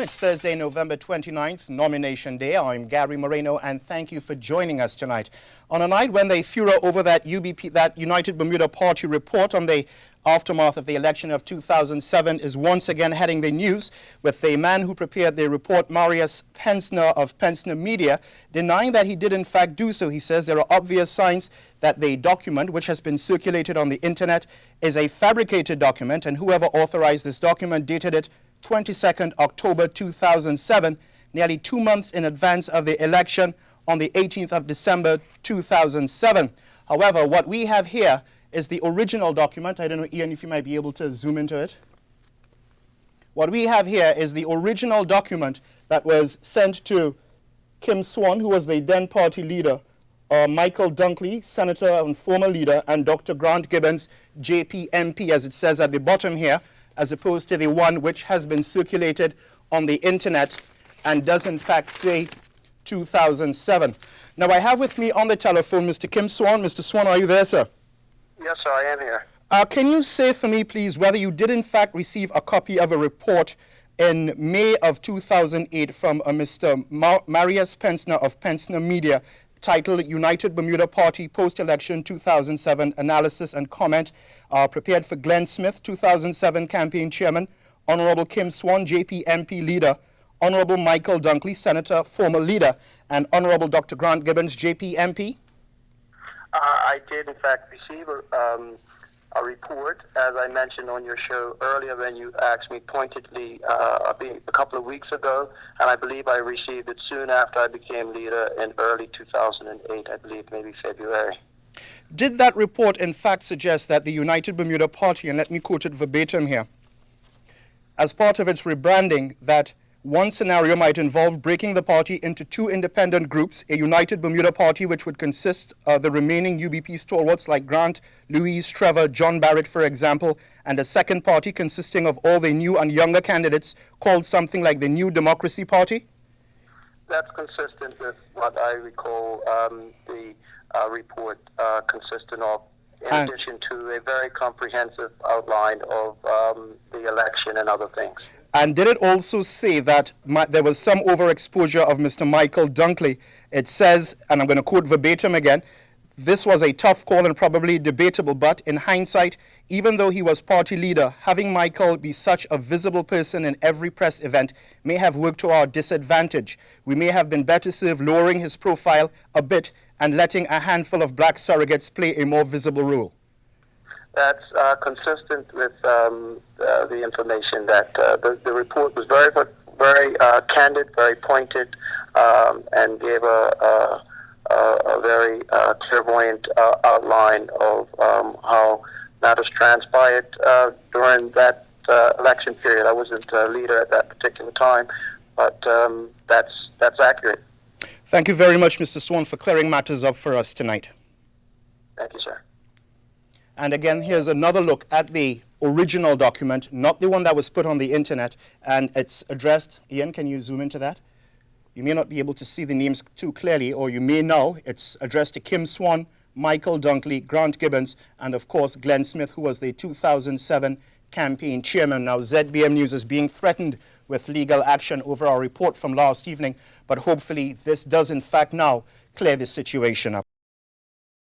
It's Thursday, November 29th, Nomination Day. I'm Gary Moreno, and thank you for joining us tonight. On a night when they furor over that United Bermuda Party report on the aftermath of the election of 2007 is once again heading the news, with the man who prepared the report, Marius Pensner of Pensner Media, denying that he did in fact do so. He says there are obvious signs that the document, which has been circulated on the internet, is a fabricated document, and whoever authorized this document dated it 22nd October 2007, nearly 2 months in advance of the election on the 18th of December 2007. However, what we have here is the original document. I don't know, Ian, if you might be able to zoom into it. What we have here is the original document that was sent to Kim Swan, who was the then party leader, Michael Dunkley, senator and former leader, and Dr. Grant Gibbons, JP MP, as it says at the bottom here, as opposed to the one which has been circulated on the internet and does in fact say 2007. Now I have with me on the telephone Mr. Kim Swan. Mr. Swan, are you there, sir? Yes, sir, I am here. Can you say for me, please, whether you did in fact receive a copy of a report in May of 2008 from Mr. Marius Pensner of Pensner Media, titled United Bermuda Party Post-Election 2007 Analysis and Comment, prepared for Glenn Smith, 2007 Campaign Chairman, Honorable Kim Swan, JP MP Leader, Honorable Michael Dunkley, Senator, former Leader, and Honorable Dr. Grant Gibbons, JP MP? I did, in fact, receive a report, as I mentioned on your show earlier when you asked me pointedly a couple of weeks ago, and I believe I received it soon after I became leader in early 2008, I believe maybe February. Did that report in fact suggest that the United Bermuda Party, and let me quote it verbatim here, as part of its rebranding, that one scenario might involve breaking the party into two independent groups, a United Bermuda Party which would consist of the remaining UBP stalwarts like Grant, Louise, Trevor, John Barrett, for example, and a second party consisting of all the new and younger candidates called something like the New Democracy Party? That's consistent with what I recall the report consistent of, in addition to a very comprehensive outline of the election and other things. And did it also say that there was some overexposure of Mr. Michael Dunkley? It says, and I'm going to quote verbatim again, this was a tough call and probably debatable, but in hindsight, even though he was party leader, having Michael be such a visible person in every press event may have worked to our disadvantage. We may have been better served lowering his profile a bit and letting a handful of black surrogates play a more visible role. That's consistent with the information that the report was very candid, very pointed, and gave a very clairvoyant outline of how matters transpired during that election period. I wasn't leader at that particular time, but that's accurate. Thank you very much, Mr. Swan, for clearing matters up for us tonight. Thank you, sir. And again, here's another look at the original document, not the one that was put on the internet, and it's addressed. Ian, can you zoom into that? You may not be able to see the names too clearly, or you may know. It's addressed to Kim Swan, Michael Dunkley, Grant Gibbons, and of course, Glenn Smith, who was the 2007 campaign chairman. Now, ZBM News is being threatened with legal action over our report from last evening, but hopefully this does in fact now clear this situation up.